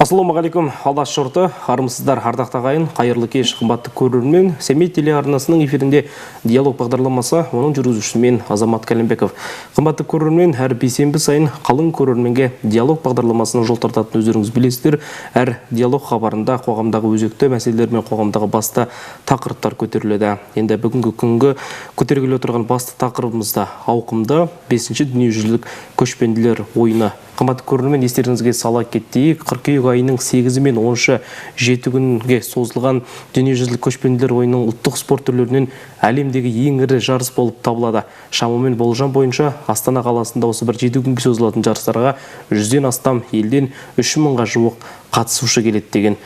Ассалаумағалейкум, Алаш жұрты, армысыздар, ардақты ағайын, қайырлы кеш, қымбатты көрермен. Семей телеарнасының эфирінде диалог бағдарламасы, оның жүргізушісі мен Азамат Калимбеков. Қымбатты көрермен, әр бейсенбі сайын қалың көрерменге диалог бағдарламасының жол тартатын өздеріңіз білесіздер. Әр диалог хабарында қоғамдағы өзекті мәселелер мен қоғамдағы басты тақырыптар көтеріледі. Енді бүгінгі күнгі көтергелі отырған басты тақырыбымызда ауқымды 5-ші дүниежүзілік көшпенділер ойыны. Қымбатты көрермен, естеріңізге сала кетейік, қыркүйек айының 8 мен 10 7 күнге созылған дүниежүзілік көшпенділер ойынының ұлттық спорт түрлерінен әлемдегі ең ірі жарыс болып табылады. Шамамен болжам бойынша Астана қаласында осы бір 7 күнге созылатын жарыстарға 100-ден астам елден 3000-ға жуық қатысушы келеді деген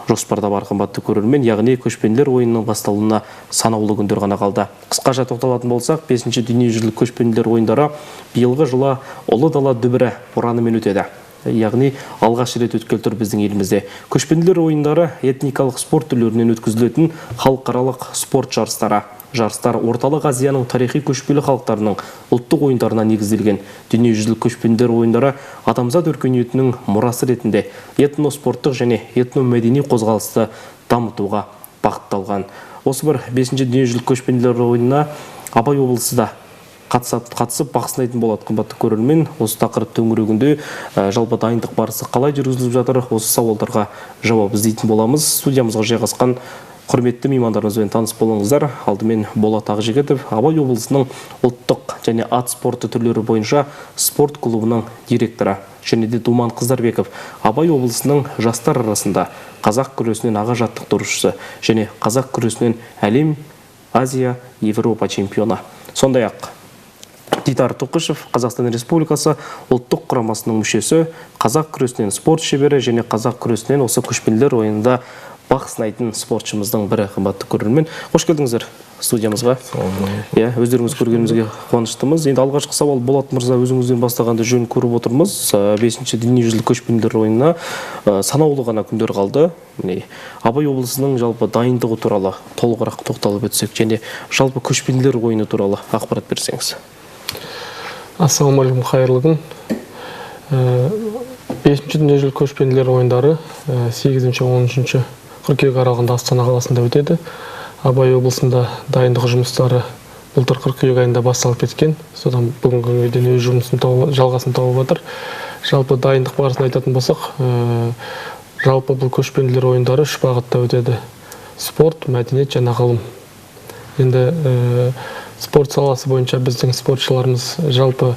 жоспарда бар. Қымбатты көрермен, яғни көшпенділер ойынының басталуына санаулы күндер ғана қалды. Қысқаша тоқталатын болсақ, 5-ші дүниежүзілік көшпенділер ойындары биылғы жылы ұлы дала дүбірі ұранымен өтеді. Яғни алғаш рет өткелі тұр біздің елімізде. Көшпенділер ойындары этникалық спорт түрлерінен өткізілетін халықаралық спорт жарыстары. Жарыстар Орталық Азияның тарихи көшпелі халықтарының ұлттық ойындарына негізделген. Дүниежүзілік көшпенділер ойындары адамзат өркениетінің мұрасы ретінде этноспорттық және этномәдени қозғалысты дамытуға бағытталған. Осы бір 5-ші дүниежүзілік көшпенділер ойынына Абай облысы да қатысып бақ сынайтын болады. Қымбатты көрермен, осы тақырып төңірегінде жалпы дайындық барысы қалай жүргізіліп жатыр, осы сауалдарға жауап іздейтін боламыз. Студиямызға жайғасқан құрметті меймандарымызбен таныс болыңыздар. Алдымен Болат Ақжігітов, Абай облысының ұлттық және ат спорты түрлері бойынша спорт клубының директоры, және де Думан Қыздарбеков, Абай облысының жастар арасында қазақ күресінен аға жаттықтырушысы және қазақ күресінен әлем, Азия, Европа чемпионы. Сондай-ақ Дидар Тоқышев, Қазақстан Республикасы ұлттық құрамасының мүшесі, қазақ күресінен спорт шебері және қазақ күресінен осы көшпенділер ойынында бақ сынайтын спортшымыздың бірі. Қымбатты көрермен, қош келдіңіздер студиямызға. Өздеріңіз көргенімізге қуаныштымыз. Енді алғашқы сауал, Болат мырза, өзіңізден бастағанды жөн көріп отырмыз. 5-ші дүниежүзілік көшпенділер ойынына санаулы ғана күндер қалды. Абай облысының жалпы дайындығы туралы толығырақ тоқталып өтсек, және жалпы көшпенділер ойыны туралы ақпарат берсеңіз. Ассалаумағалейкум, қайырлы күн. 5-ші дүниежүзілік көшпенділер ойындары 8-10 қыркүйек аралығында Астана қаласында өтеді. Абай облысында дайындық жұмыстары былтыр қыркүйек айында басталып кеткен. Содан бүгінгі күнге өз жұмысын жалғасын тауып жатыр. Жалпы дайындық барысын айтатын болсақ, жалпы бұл көшпенділер ойындары 3 бағытта өтеді: спорт, мәдениет және ғылым. Енді спорт саласы бойынша біздің спортшыларымыз жалпы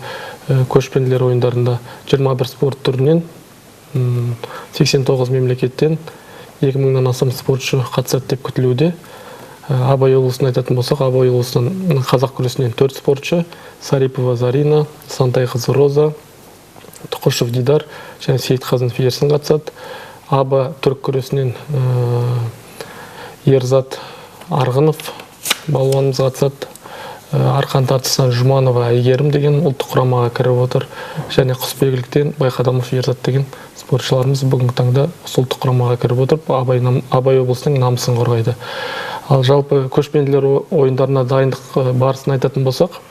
көшпенділер ойындарында 21 спорт түрінен 89 мемлекеттен 2000-нан астам спортшы қатысады деп күтілуде. Абай облысын айтатын болсақ, Абай облысының қазақ күресінен 4 спортшы: Сарипова Зарина, Сантайқызы Роза, Тұқышев Дидар және Сейітқазынов Ерсін қатысады. Аба түрік күресінен Ерзат Арғынов балуанымыз қатысады. Арқан тартысынан Жұманова Әйгерім деген ұлттық құрамаға кіріп отыр. Және құсбегіліктен Байқадамов Ерзат деген спортшыларымыз бүгінгі таңда ұлттық құрамаға кіріп отырып, Абай облысының намысын қорғайды. Ал жалпы көшпенділер ойындарына дайындық барысын айтатын болсақ,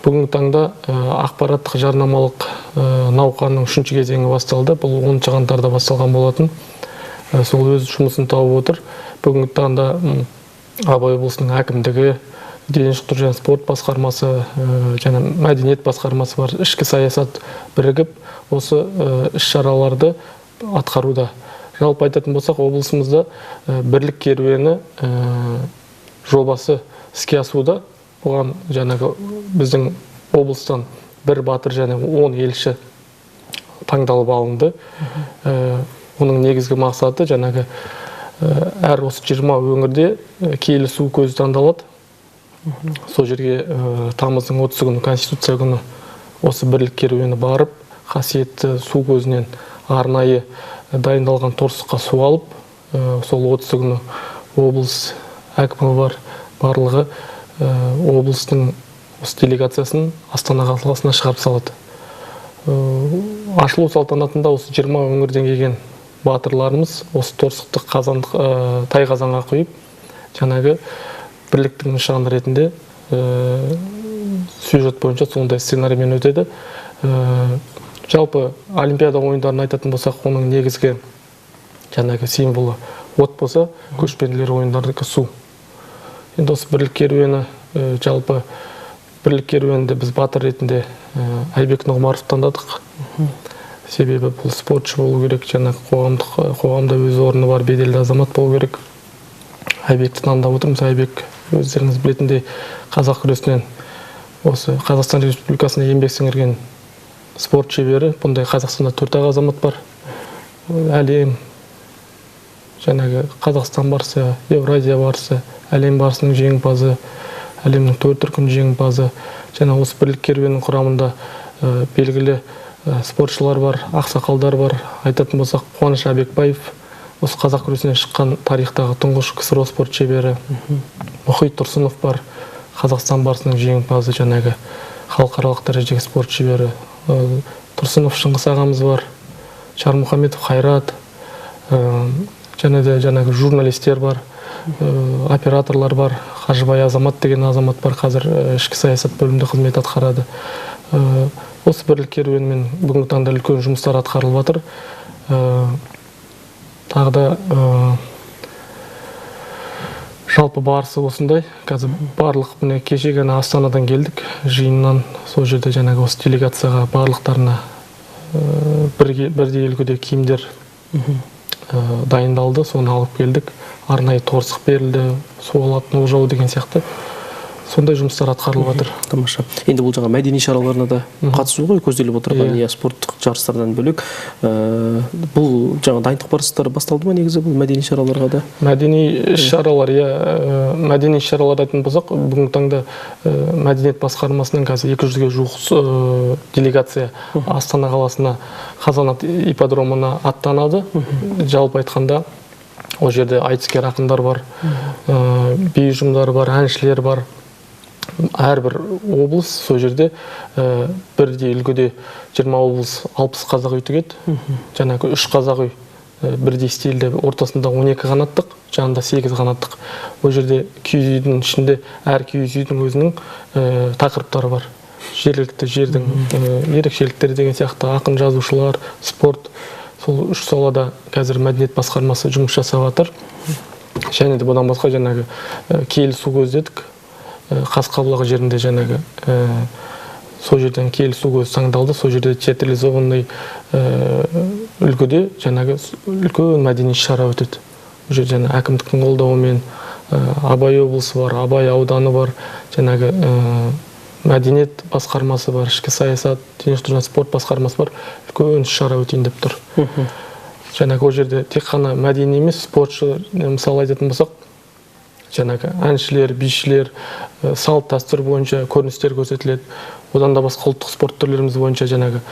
бүгінгі таңда ақпараттық жарнамалық науқанның 3-ші кезеңі басталды. Бұл 10 қаңтарда басталған болатын. Сол өз жұмысын тауып отыр. Бүгінгі таңда Абай облысының әкімдігі, дене шынықтыру және спорт басқармасы және мәдениет басқармасы бар, ішкі саясат бірігіп, осы іс-шараларды атқаруда. Жалпы айтатын болсақ, облысымызда бірлік керуені жобасы іске асуда. Бұған жаңағы біздің облыстан бір батыр және 10 елші таңдалып алынды. Оның негізгі мақсаты жаңағы әр осы 20 өңірде киелі су көзі таңдалады. Сол жерге тамыздың 30 күні, Конституция күні осы бірлік керуені барып, қасиетті су көзінен арнайы дайындалған торсыққа су алып, сол 30 күні облыс әкімі бар, барлығы облыстың осы делегациясын Астана қаласына шығарып салады. Ашылу салтанатында осы 20 өңірден келген батырларымыз осы торсықты тай қазанға құйып, жаңағы бірліктің нышаны ретінде сюжет бойынша сондай сценариймен өтеді. Жалпы Олимпиада ойындарын айтатын болсақ, оның негізгі жаңағы символы от болса, көшпенділер ойындарынікі су. Енді осы бірлік керуені, жалпы бірлік керуенді біз батыр ретінде Айбек Нұғымаров таңдадық. Себебі бұл спортшы болу керек, жаңағы қоғамда өз орны бар беделді азамат болу керек. Айбекті таңдап отырмыз. Айбек өздеріңіз білетіндей қазақ күресінен осы Қазақстан Республикасына еңбек сіңірген спорт шебері. Бұндай Қазақстанда 4 азамат бар. Әлем, жаңағы Қазақстан барысы, Евразия барысы, әлем барысының жеңімпазы, әлемнің 4 дүркін жеңімпазы. Жаңа осы бірлік керуенінің құрамында белгілі спортшылар бар, ақсақалдар бар. Айтатын болсақ, Қуаныш Әбекбаев, осы қазақ күресінен шыққан тарихтағы тұңғыш КСРО спорт шебері. Мұхит Тұрсынов бар, Қазақстан барысының жеңімпазы, жаңағы халықаралық дәрежедегі спорт шебері. Тұрсынов Шыңғыс ағамыз бар, Шармұхаметов Хайрат, жаңағы журналистер бар, операторлар бар, Қажыбай Азамат деген азамат бар, қазір ішкі саясат бөлімінде қызмет атқарады. Осы бірлік керуенмен бүгінгі таңда үлкен жұмыстар атқарылып жатыр. Тағы да жалпы барысы осындай. Қазір барлық кеше ғана Астанадан келдік, жиыннан. Сол жерде жаңағы осы делегацияға барлықтарына бірдей үлгіде киімдер дайындалды, соны алып келдік. Арнайы торсық берілді, су алатын оқжау деген сияқты. Сондай жұмыстар атқарылып жатыр. Тамаша. Енді бұл жаңа мәдени шараларына да қатысуға көзделіп отырған спорттық жарыстардан бөлек. Бұл жаңа дайындық барыстары басталды ма негізі бұл мәдени шараларға да? Мәдени шаралар, мәдени шаралар айтатын болсақ, бүгінгі таңда мәдениет басқармасының қазір 200-ге жуық делегация Астана қаласына, Қазанат ипподромына аттанады. Жалпы айтқанда, ол жерде айтыскер ақындар бар, би ұжымдары бар, әншілер бар. Әрбір облыс сол жерде бірдей үлгіде 20 облыс 60 қазақ үй тігеді. Жаңағы 3 қазақ үй бірдей стильде, ортасында 12 қанаттық, жанында 8 қанаттық. Ол жерде киіз үйдің ішінде әр киіз үйдің өзінің тақырыптары бар. Жергілікті жердің ерекшеліктері деген сияқты ақын жазушылар, спорт. Сол 3 салада қазір мәдениет басқармасы жұмыс жасап жатыр. Және де бұдан басқа жаңағы киелі су көздедік. Қасқабұлақ жерінде жаңағы сол жерден киелі су көзі саңдалды. Сол жерде театрализованный үлгіде жаңағы үлкен мәдени шара өтеді. Ол жерде жаңағы әкімдіктің қолдауымен Абай облысы бар, Абай ауданы бар, жаңағы мәдениет басқармасы бар, ішкі саясат, дене шынықтыру және спорт басқармасы бар. Үлкен шара өтейін деп тұр. Жаңағы ол жерде тек қана мәдени емес, спортшы, мысалы айтатын болсақ, жаңағы әншілер, бишілер, салт дәстүр бойынша көріністер көрсетіледі. Одан да басқа ұлттық спорт түрлеріміз бойынша жаңағы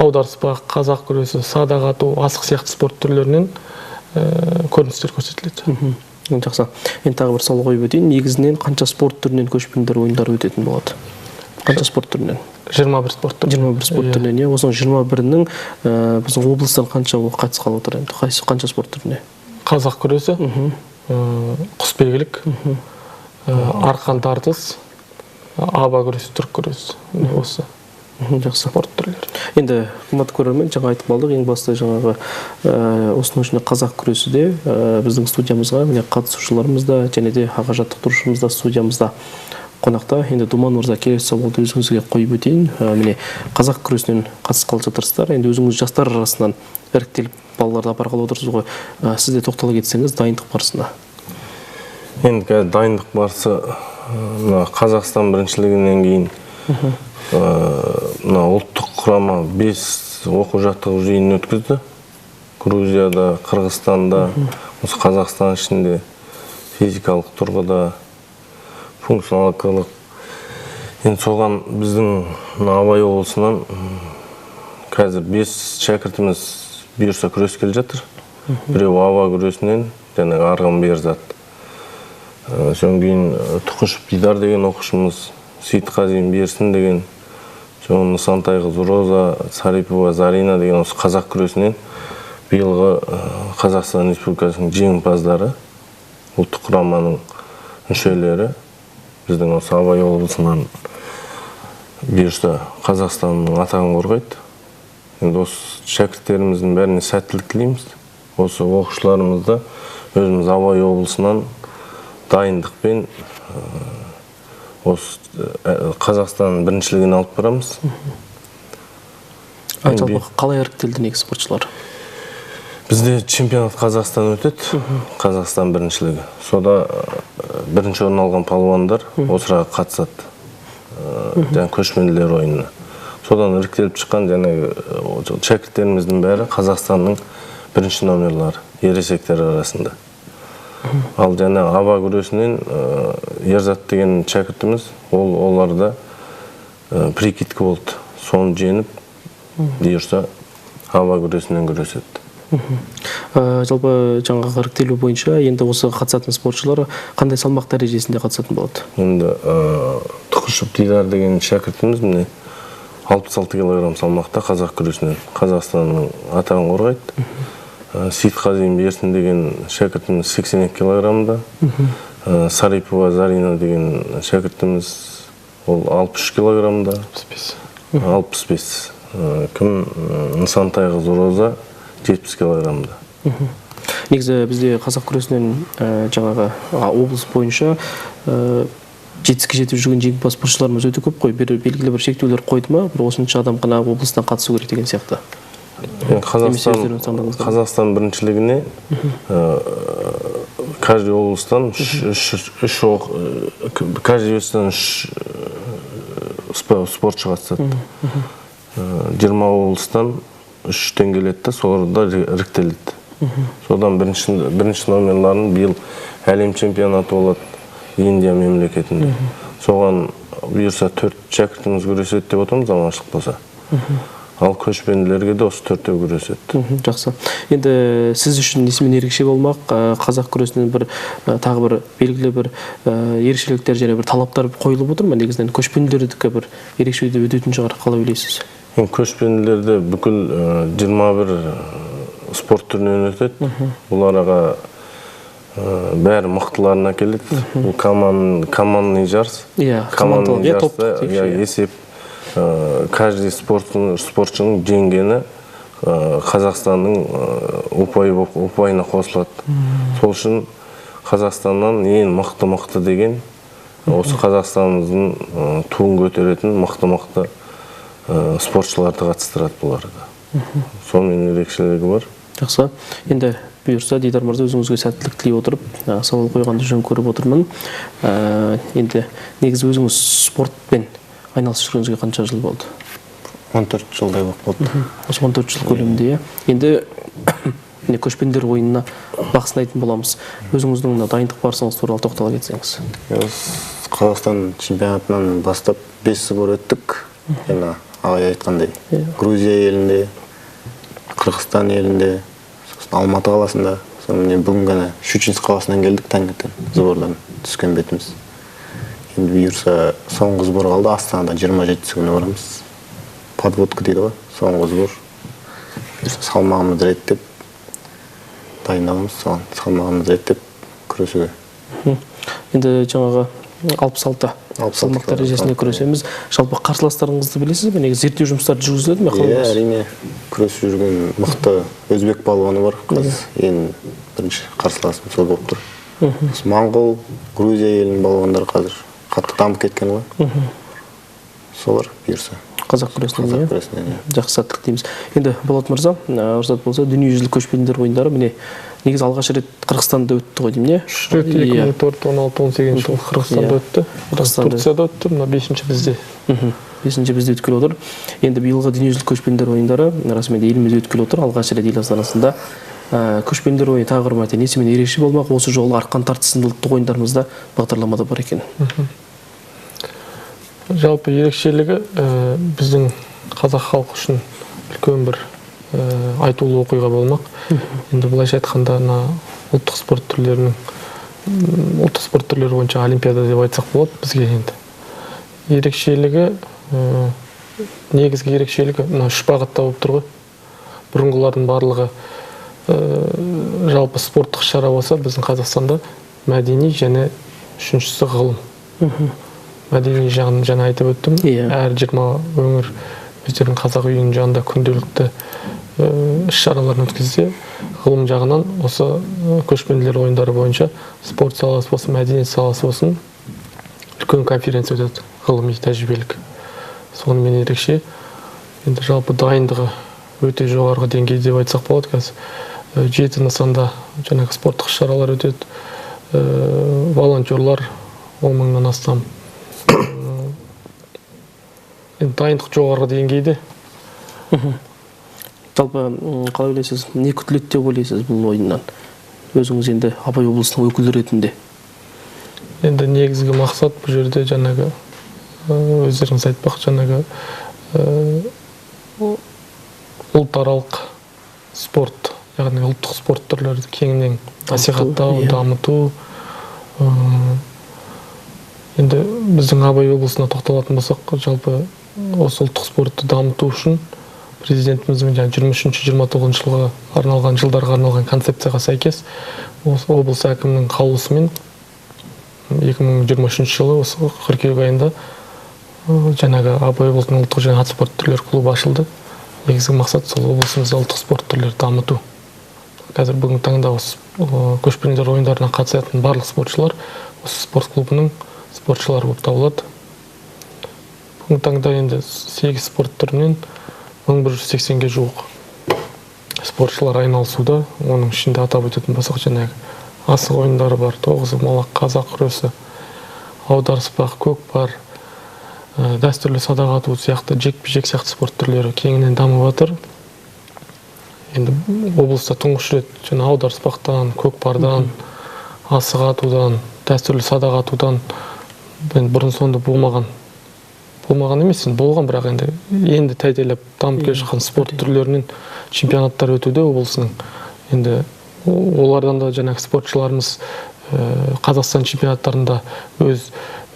аударыспақ, қазақ күресі, садақ ату, асық сияқты спорт түрлерінен көріністер көрсетіледі. Жақсы. Енді тағы бір сауал қойып өтейін. Негізінен қанша спорт түрінен көшпенділер ойындары өтетін болады? Қанша спорт түрінен? 21 спорт түрінен. 21 спорт түрінен, осының 21-нің біздің облыстан қанша қатысқалы отыр? Қанша спорт түріне? Қазақ күресі, құсбегілік, арқан тартыс, аба күресі, түрік күресі. Осы жақсы спорт түрлері. Енді қымбатты көрермен, жаңа айтып қалдық, ең басты жаңағы осының ішінде қазақ күресі де біздің студиямызға қатысушыларымыз да және де аға жаттықтырушымыз да студиямызда қонақта. Енді Думан мырза, келесі сауалды өзіңізге қойып өтейін. Міне қазақ күресінен қатысқалы жатырсыздар. Енді өзіңіз жастар арасынан іріктеліп балаларды апарғалы отырсыз ғой. Сіз де тоқтала кетсеңіз дайындық барысына. Енді дайындық барысы Қазақстан біріншілігінен кейін ұлттық құрама 5 оқу жаттығу жиынын өткізді. Грузияда, Қырғызстанда, осы Қазақстан ішінде физикалық тұрғыда, функционалдық. Енді соған біздің Абай облысынан қазір 5 шәкіртіміз бұйырса күрес келе жатыр. Біреу аба күресінен, жаңағы Арғын Берзат. Содан кейін Тұқышев Дидар деген оқушымыз, Сейітқазин Берсін деген, соң Нысантай қыз Роза, Сарипова Зарина деген осы қазақ күресінен биылғы Қазақстан Республикасының жеңімпаздары, ұлттық құраманың мүшелері біздің осы Абай облысынан бұйырса Қазақстанның атағын қорғайды. Енді осы шәкірттеріміздің бәріне сәттілік тілейміз. Осы оқушыларымызды өзіміз Абай облысынан дайындықпен осы Қазақстан біріншілігіне алып барамыз. Жалпы қалай іріктелді негізі спортшылар? Бізде чемпионат Қазақстан өтеді, Қазақстан біріншілігі. Сода бірінші орын алған палуандар осыраға қатысады. Және көшпенділер ойынына. Содан іріктеліп шыққан шәкірттеріміздің бәрі Қазақстанның бірінші номерлары, ересектер арасында. Ал аба күресінен Ерзат деген шәкіртіміз, оларда прикидка болды. Соны жеңіп, бұйырса аба күресінен күреседі. Жалпы жаңағы іріктелу бойынша енді осы қатысатын спортшылар қандай салмақ дәрежесінде қатысатын болады? Енді Тұқышев Дидар деген шәкіртіміз міне 66 килограмм салмақта қазақ күресінен Қазақстанның атағын қорғайды. Сейітқазин Берсін деген шәкіртіміз 82 килограммда. Сарипова Зарина деген шәкіртіміз ол 63 килограммда. 65. Кім Нысантай қызы Роза 70 килограммда. Негізі бізде қазақ күресінен жаңағы облыс бойынша жетістікке жетіп жүрген жеңімпаз спортшыларымыз өте көп қой. Белгілі бір шектеулер қойды ма? Бір осынша адам ғана облыстан қатысу керек деген сияқты. Қазақстан біріншілігіне каждый облыстан спортшы қатысады. 20 облыстан 3-тен келеді, соларда іріктеледі. Содан бірінші номерларын биыл әлем чемпионаты болады Индия мемлекетінде. Соған бұйырса 4 шәкіртіміз күреседі деп отырмыз, аманшылық болса. Ал көшпенділерге де осы 4-те күреседі. Жақсы. Енді сіз үшін несімен ерекше болмақ? Қазақ күресінен тағы бір белгілі бір ерекшеліктер және бір талаптар қойылып отыр ма? Негізінен көшпенділердікі бір ерекше өтетін шығар, қалай ойлайсыз? Көшпенділерде бүкіл 21 спорт түрінен өтеді. Оларға бәрі мықтыларына келеді. Бұл командный жарыс. Командный жарыста есеп каждый спортшының жеңгені Қазақстанның ұпайына қосылады. Сол үшін Қазақстаннан ең мықты деген осы Қазақстанымыздың туын көтеретін мықты спортшыларды қатыстырады бұларға. Сонымен ерекшелігі бар. Жақсы. Енді бұйырса Дидар мырза өзіңізге сәттілік тілей отырып, сауал қойғанды жөн көріп отырмын. Енді негізі өзіңіз спортпен айналысып жүргеніңізге қанша жыл болды? 14 жылдай болды. Осы 14 жыл көлемінде. Енді көшпенділер ойынына бақ сынайтын боламыз. Өзіңіздің дайындық барысыңыз туралы тоқтала кетсеңіз. Қазақстан чемпионатынан бастап 5 спор өттік. Ағай айтқандай, Грузия елінде, Қырғызстан елінде, Алматы қаласында, сонымен бүгін ғана Щучинск қаласынан келдік таңертең, сбордан түскен бетіміз. Енді бұйырса соңғы сбор қалды, Астанада 27 күні барамыз. Подводка дейді ғой, соңғы сбор. Салмағымызды реттеп дайындаламыз, салмағымызды реттеп күресуге. Енді жаңағы 66 салмақ дәрежесіне күресеміз. Жалпы қарсыластарыңызды білесіз бе? Негізі зерттеу жұмыстары жүргізіледі ме? Әрине, күресіп жүрген мықты өзбек палуаны бар. Ең бірінші қарсыласым сол болып тұр. Моңғол, Грузия елінің палуандары қазір қатты дамып кеткен ғой. Солар бұйырса. Қазақ күресінен. Жақсы сәттілік дейміз. Енді Болат мырза, рұқсат болса, дүниежүзілік көшпенділер ойындары міне негізі алғаш рет Қырғызстанда өтті ғой деймін, не? 2004, 16-18 жыл Қырғызстанда өтті. Турцияда өтті, мына 5-ші бізде. 5-ші бізде өткелі отыр. Енді биылғы дүниежүзілік көшпенділер ойындары расымен елімізде өткелі отыр. Алғаш рет ел астанасында көшпенділер ойыны тағы бір мәрте несімен ерекше болмақ? Осы жолы арқан тартыс сынды ұлттық ойындарымызда бағдарламада бар екен. Жалпы ерекшелігі біздің қазақ халқы үшін үлкен бір айтулы оқиға болмақ. Енді бұлайша айтқанда ұлттық спорт түрлері бойынша олимпиада деп айтсақ болады бізге. Енді ерекшелігі, негізгі ерекшелігі 3 бағытта болып тұр ғой. Бұрынғылардың барлығы жалпы спорттық шара болса, біздің Қазақстанда мәдени және үшіншісі ғылым. Мәдени жағын жаңа айтып өттім. Әр 20 өңір өздерінің қазақ үйінің жанында күнделікті іс-шараларын өткізсе, ғылым жағынан осы көшпенділер ойындары бойынша спорт саласы болсын, мәдениет саласы болсын, үлкен конференция өтеді, ғылыми тәжірибелік. Сонымен ерекше, енді жалпы дайындығы өте жоғарғы деңгейде деп айтсақ болады. Қазір 7 нысанда жаңағы спорттық іс-шаралар өтеді, волонтерлар 10 мыңнан астам. Дайындық жоғарғы деңгейде. Жалпы қалай ойлайсыз, не күтіледі деп ойлайсыз бұл ойыннан? Өзіңіз енді Абай облысының өкілі ретінде. Енді негізгі мақсат бұл жерде жаңағы өздеріңіз айтпақ, жаңағы ұлтаралық спорт, яғни ұлттық спорт түрлерді кеңінен насихаттау, дамыту. Енді біздің Абай облысына тоқталатын болсақ, жалпы осы ұлттық спортты дамыту үшін президентіміздің 23-29 жылға арналған, жылдарға арналған концепцияға сәйкес осы облыс әкімінің қаулысымен 2023 жылы осы қыркүйек айында жаңағы Абай облысының ұлттық және ат спорт түрлері клубы ашылды. Негізгі мақсат сол облысымызда ұлттық спорт түрлерін дамыту. Қазір бүгінгі таңда осы көшпенділер ойындарына қатысатын барлық спортшылар осы спорт клубының спортшылары болып табылады. Бүгінгі таңда енді 8 спорт түрінен 1180-ге жуық спортшылар айналысуда. Оның ішінде атап өтетін болсақ, жаңағы асық ойындары бар, тоғызқұмалақ, қазақ күресі, аударыспақ, көкпар, дәстүрлі садақ ату сияқты, жекпе-жек сияқты спорт түрлері кеңінен дамып жатыр. Енді облыста тұңғыш рет жаңа аударыспақтан, көкпардан, асық атудан, дәстүрлі садақ атудан бұрын соңды болмаған емес, болған, бірақ енді тәйделеп дамып келе жатқан спорт түрлерінен чемпионаттар өтуде облысының. Енді олардан да жаңағы спортшыларымыз Қазақстан чемпионаттарында өз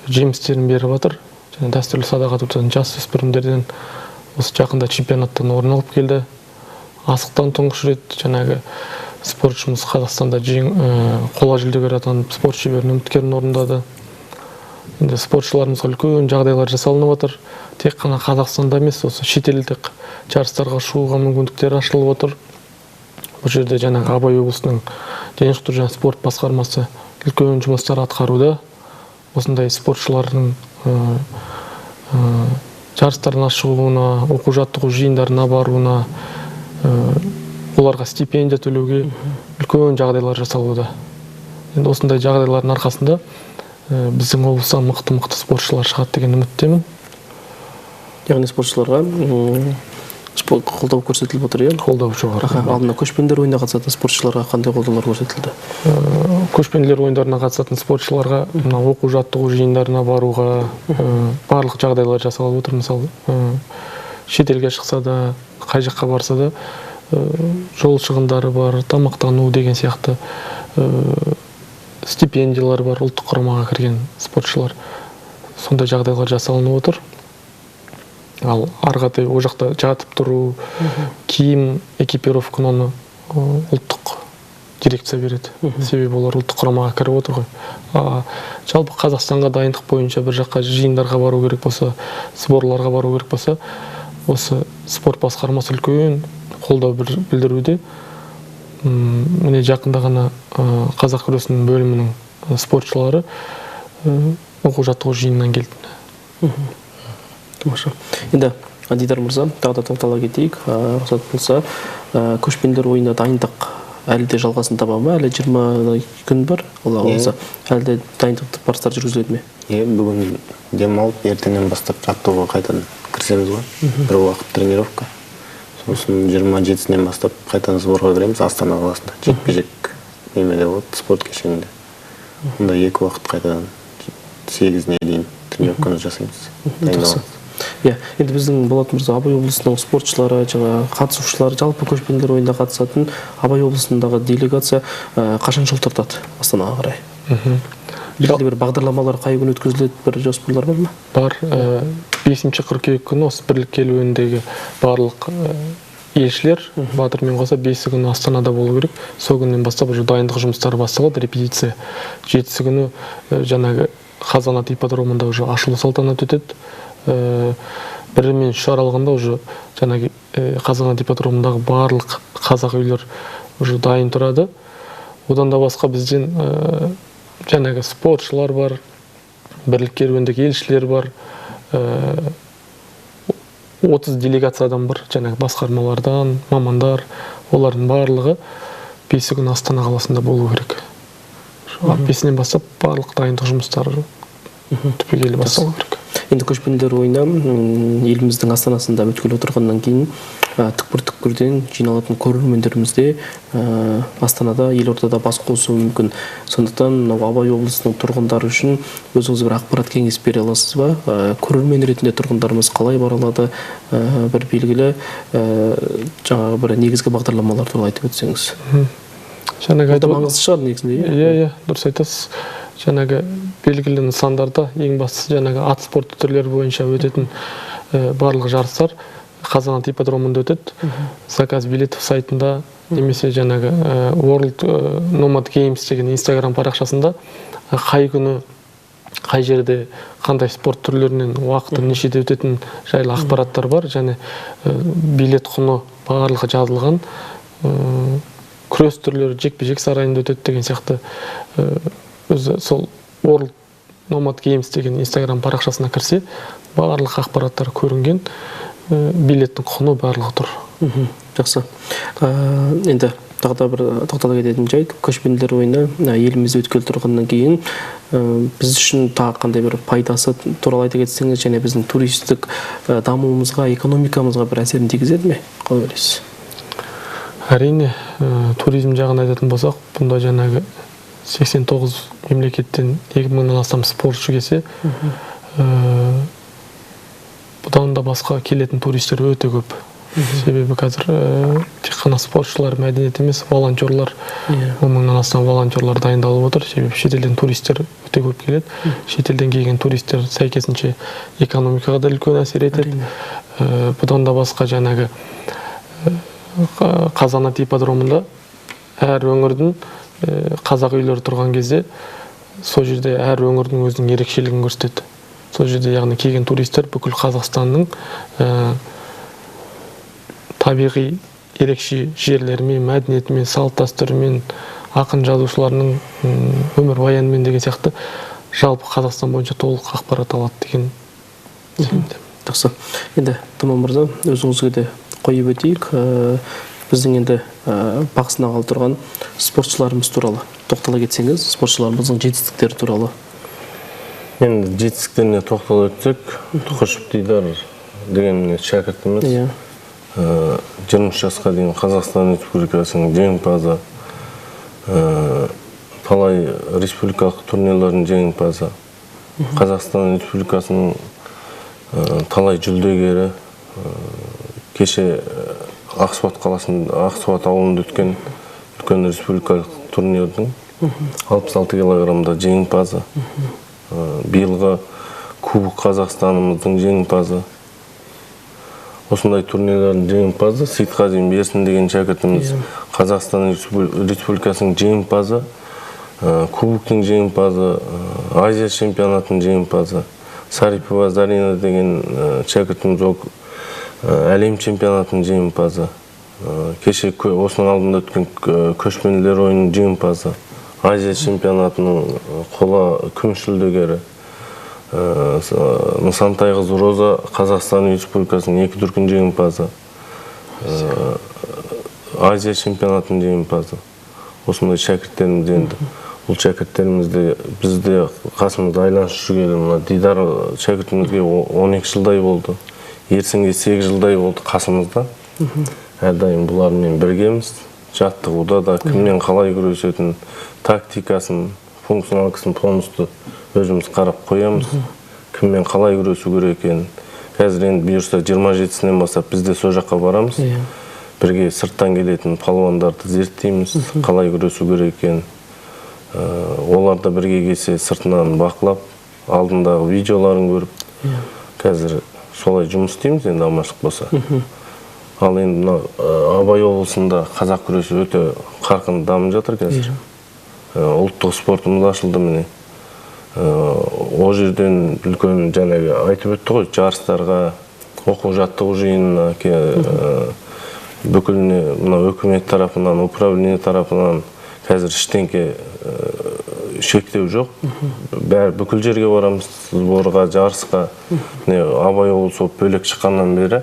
жемістерін беріп жатыр. Дәстүрлі садақ атудан жасөспірімдерден осы жақында чемпионаттан орын алып келді. Асықтан тұңғыш рет жаңағы спортшымыз Қазақстанда қола жүлдегер атанып, спорт шеберінің үміткерін орындады. Енді спортшыларымызға үлкен жағдайлар жасалынып жатыр. Тек қана Қазақстанда емес, осы шетелдік жарыстарға шығуға мүмкіндіктер ашылып отыр. Бұл жерде жаңағы Абай облысының дене шынықтыру және спорт басқармасы үлкен жұмыстар атқаруда. Осындай спортшылардың жарыстарына шығуына, оқу-жаттығу жиындарына баруына, оларға стипендия төлеуге үлкен жағдайлар жасалуда. Енді осындай жағдайлардың арқасында біздің облыстан мықты спортшылар шығады деген үміттемін. Яғни спортшыларға қолдау көрсетіліп отыр, иә? Қолдау жоғары. Алдына көшпенділер ойынына қатысатын спортшыларға қандай қолдаулар көрсетілді? Көшпенділер ойындарына қатысатын спортшыларға оқу-жаттығу жиындарына баруға барлық жағдайлар жасалып отыр. Мысалы, шетелге шықса да, қай жаққа барса да, жол шығындары бар, тамақтану деген сияқты стипендиялар бар, ұлттық құрамаға кірген спортшылар. Сондай жағдайлар жасалынып отыр. Ал арғатай о жақта жатып тұру, киім, экипировканы оны ұлттық дирекция береді. Себебі олар ұлттық құрамаға кіріп отыр ғой. Жалпы Қазақстанға дайындық бойынша бір жаққа жиындарға бару керек болса, сборларға бару керек болса, осы спорт басқармасы үлкен қолдау білдіруде. Міне жақында ғана қазақ күресінің бөлімінің спортшылары оқу-жаттығу жиынынан келді. Тамаша. Енді Дидар мырза, тағы да тоқтала кетейік. Рұқсат болса, көшпенділер ойынына дайындық әлі де жалғасын таба ма? Әлі 20 күн бар, Алла қаласа. Әлі де дайындық барыстар жүргізіледі ме? Бүгін демалып, ертеңнен бастап жаттығуға қайтадан кірісеміз ғой. Бір уақыт тренировка. Сосын 27-сінен бастап қайтадан сборға кіреміз Астана қаласында. Жекпе-жек немеде болады, спорт кешенінде. Онда 2 уақыт қайтадан 8-іне дейін тренировканы жасаймыз. Дайындаламыз. Енді біздің Болат мырза, Абай облысының спортшылары, қатысушылар, жалпы көшпенділер ойында қатысатын Абай облысындағы делегация қашан жол тартады Астанаға қарай? Белгілі бір бағдарламалар қай күн өткізіледі, бір жоспарлар бар ма? Бар. 5 қыркүйек күні осы бірлік келуіндегі барлық елшілер батырмен қоса 5 күні Астанада болу керек. Сол күннен бастап уже дайындық жұмыстары басталады, репетиция. 7 күні жаңағы Қазанат ипподромында уже ашылу салтанаты өтеді. бірімен үш аралығында уже жаңағы Қазанат ипподромындағы барлық қазақ үйлер уже дайын тұрады. Одан да басқа бізден жаңағы спортшылар бар, бірлік керуендегі елшілер бар, 30 делегациядан бар, жаңағы басқармалардан, мамандар, олардың барлығы 5 күн Астана қаласында болу керек. 5-нен бастап барлық дайындық жұмыстары түбегейлі басталу керек. Енді көшпенділер ойыны еліміздің астанасында өткелі отырғаннан кейін түкпір-түкпірден жиналатын көрермендерімізде Астанада, елордада бас қосуы мүмкін. Сондықтан Абай облысының тұрғындары үшін өзіңіз бір ақпарат кеңес бере аласыз ба? Көрермен ретінде тұрғындарымыз қалай бара алады? Бір белгілі жаңағы бір негізгі бағдарламалар туралы айтып өтсеңіз. Жаңағы маңызды шығар негізінде. Иә, дұрыс айтасыз. Жаңағы белгілі нысандарда ең бастысы жаңағы ат спорты түрлері бойынша өтетін барлық жарыстар Қазанат ипподромында өтеді. Заказ билетов сайтында немесе жаңағы World Nomad Games деген Instagram парақшасында қай күні, қай жерде, қандай спорт түрлерінен уақыты нешеде өтетін жайлы ақпараттар бар. Және билет құны барлығы жазылған. Күрес түрлері жекпе-жек сарайында өтеді деген сияқты өзі сол World Nomad Games деген Instagram парақшасына кірсе, барлық ақпараттар көрінген, билеттің құны барлығы тұр. Жақсы. Енді тағы да бір тоқтала кететін жайт, көшпенділер ойыны елімізде өткелі тұрғаннан кейін біз үшін тағы қандай бір пайдасы туралы айта кетсеңіз, және біздің туристік дамуымызға, экономикамызға бір әсерін тигізеді ме? Қалай ойлайсыз? Әрине, туризм жағын айтатын болсақ, бұнда жаңағы 89 мемлекеттен 2000-нан астам спортшы келсе, бұдан да басқа келетін туристер өте көп. Себебі қазір тек қана спортшылар мәдениет емес, волонтерлар, 1000-нан астам волонтерлар дайындалып отыр. Себебі шетелден туристер өте көп келеді. Шетелден келген туристер сәйкесінше экономикаға да үлкен әсер етеді. Бұдан да басқа жаңағы Қазанат ипподромында әр өңірдің қазақ үйлері тұрған кезде, сол жерде әр өңірдің өзінің ерекшелігін көрсетеді. Сол жерде яғни келген туристер бүкіл Қазақстанның табиғи ерекше жерлерімен, мәдениетімен, салт-дәстүрімен, ақын жазушыларының өмірбаянымен деген сияқты жалпы Қазақстан бойынша толық ақпарат алады деген сенімдемін. Жақсы. Енді Тұман мырза, өзіңізге де қойып өтейік. Біздің енді бақ сынағалы тұрған спортшыларымыз туралы тоқтала кетсеңіз, спортшыларымыздың жетістіктері туралы. Енді жетістіктеріне тоқтала өтсек, Тұқышев Дидар деген шәкіртіміз 20 жасқа дейін Қазақстан Республикасының жеңімпазы, талай республикалық турнирлардың жеңімпазы, Қазақстан Республикасының талай жүлдегері, кеше Ақсуат қаласында, Ақсуат ауылында өткен үлкен республикалық турнирдің 66 килограммда жеңімпазы, биылғы Кубок Қазақстанымыздың жеңімпазы. Осындай турнирлардың жеңімпазы Сейтқазин Берсін деген шәкіртіміз Қазақстан Республикасының жеңімпазы, Кубоктың жеңімпазы, Азия чемпионатының жеңімпазы, Сарипова Зарина деген шәкіртіміз әлем чемпионатының жеңімпазы, кеше осының алдында өткен көшпенділер ойынының жеңімпазы, Азия чемпионатының қола күміс жүлдегері, Нысантай қызы Роза Қазақстан Республикасының 2 дүркін жеңімпазы, Азия чемпионатының жеңімпазы. Осындай шәкірттеріміз енді. Бұл шәкірттерімізде бізде қасымызда айланысып жүргелі, Дидар шәкіртімізге 12 жылдай болды. Ерсінге 8 жылдай болды қасымызда. Әрдайым бұлармен біргеміз. Жаттығуда да кіммен қалай күресетін тактикасын, функционалкасын полностью өзіміз қарап қоямыз. Кіммен қалай күресу керек екенін. Қазір енді бұйырса 27-сінен бастап бізде сол жаққа барамыз. Бірге сырттан келетін палуандарды зерттейміз, қалай күресу керек екенін. Олар да бірге келсе сыртынан бақылап, алдындағы видеоларын көріп, қазір солай жұмыс істейміз енді аманшылық болса. Ал енді Абай облысында қазақ күресі өте қарқынды дамып жатыр қазір. Ұлттық спортымыз ашылды міне. Ол жерден үлкен жаңағы айтып өтті ғой, жарыстарға оқу жаттығу жиынына бүкіл мына өкімет тарапынан, управление тарапынан қазір ештеңке шектеу жоқ. Бәрі бүкіл жерге барамыз, сборға, жарысқа. Абай облысы болып бөлек шыққаннан бері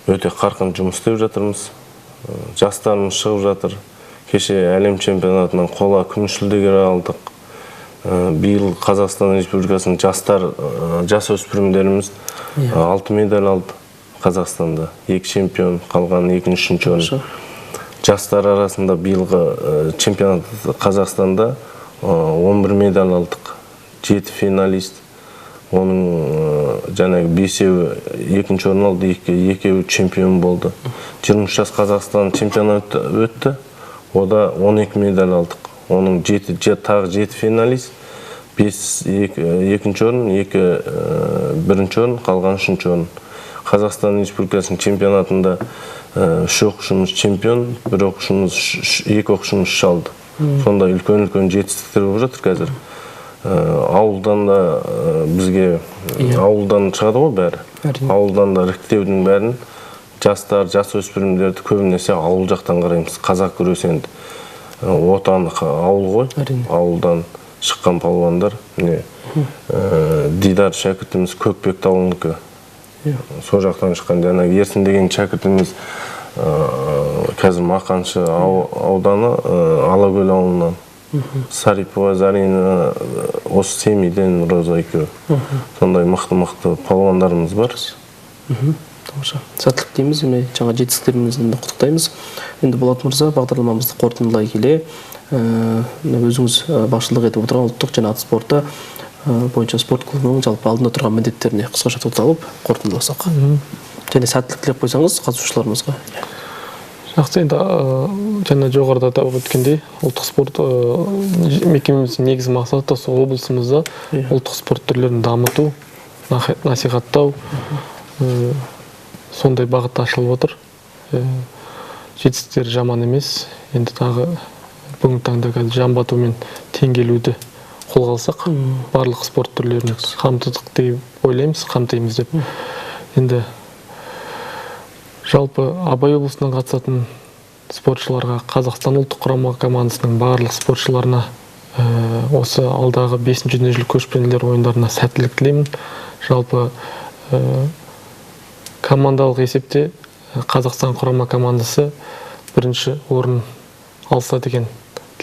өте қарқын жұмыс істеп жатырмыз. Жастарымыз шығып жатыр. Кеше әлем чемпионатынан қола күміс жүлдегер алдық. Биыл Қазақстан Республикасының жас өспірімдеріміз 6 медаль алды Қазақстанда. 2 чемпион, қалған 2-3 орын. Жастар арасында биылғы чемпионат Қазақстанда 11 медаль алдық. 7 финалист. Оның жаңағы 5-еуі 2-ші орын алды, 2-еуі чемпион болды. 20 жас Қазақстан чемпионаты өтті. Ода 12 медаль алдық. Оның тағы 7 финалист, 2-ші орын, 1-ші орын, қалған 3-ші орын. Қазақстан Республикасының чемпионатында 3 оқушымыз чемпион, 2 оқушымыз шалды. Сонда үлкен жетістіктер болып жатыр қазір. Ауылдан да бізге ауылдан шығады ғой бәрі. Ауылдан да іріктеудің бәрін жастар, жас өспірімдерді көбінесе ауыл жақтан қараймыз. Қазақ күресі енді отаны ауыл ғой. Ауылдан шыққан палуандар. Дидар шәкіртіміз Көкбек тауынікі. Сол жақтан шыққан. Ерсін деген шәкіртіміз қазір Мақаншы ауданы Алакөл ауылынан. Сарипова, Зарина, осы семейден Роза екеуі. Сондай мықты палуандарымыз бар. Тамаша. Сәттілік дейміз, жаңа жетістіктерімізді құттықтаймыз. Енді Болат мырза, бағдарламамызды қорытындылай келе, өзіңіз басшылық етіп отырған ұлттық және ат спорты бойынша спорт клубының жалпы алдында тұрған міндеттеріне қысқаша тоқталып қорытындыласақ. Және сәттілік тілеп қойсаңыз қатысушыларымызға. Жақсы, енді жаңа жоғарыда атап өткендей, ұлттық спорт мекемеміздің негізгі мақсаты осы облысымызда ұлттық спорт түрлерін дамыту, насихаттау, сондай бағытта ашылып отыр. Жетістіктері жаман емес. Енді тағы бүгінгі таңда жан бату мен теңгелуді қолға алсақ, барлық спорт түрлерін қамтыдық деп ойлаймыз, қамтимыз деп. Енді жалпы Абай облысынан қатысатын спортшыларға, Қазақстан ұлттық құрама командасының барлық спортшыларына осы алдағы 5-ші дүниежүзілік көшпенділер ойындарына сәттілік тілеймін. Жалпы командалық есепте Қазақстан құрама командасы 1-ші орын алса деген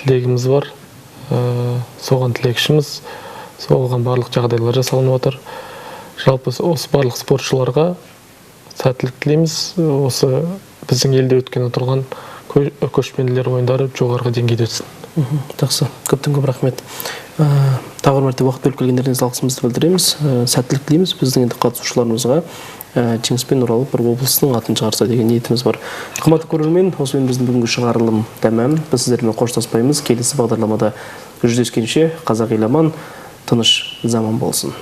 тілегіміз бар. Соған тілекшіміз, соған барлық жағдайлар жасалынып отыр. Жалпы осы барлық спортшыларға сәттілік тілейміз. Осы біздің елде өткен отырған көшпенділер ойындары жоғарғы деңгейде өтсін. Жақсы, көптен көп рахмет. Тағы бір мәрте уақыт бөліп келгендеріңізге алғысымызды білдіреміз. Сәттілік тілейміз. Біздің енді қатысушыларымызға жеңіспен оралып бір облыстың атын шығарса деген ниетіміз бар. Қымбатты көрермен, осымен біздің бүгінгі шығарылым тәмам. Біз сіздермен қоштаспаймыз. Келесі бағдарламада жүздескенше қазақ елі аман, тыныш заман болсын.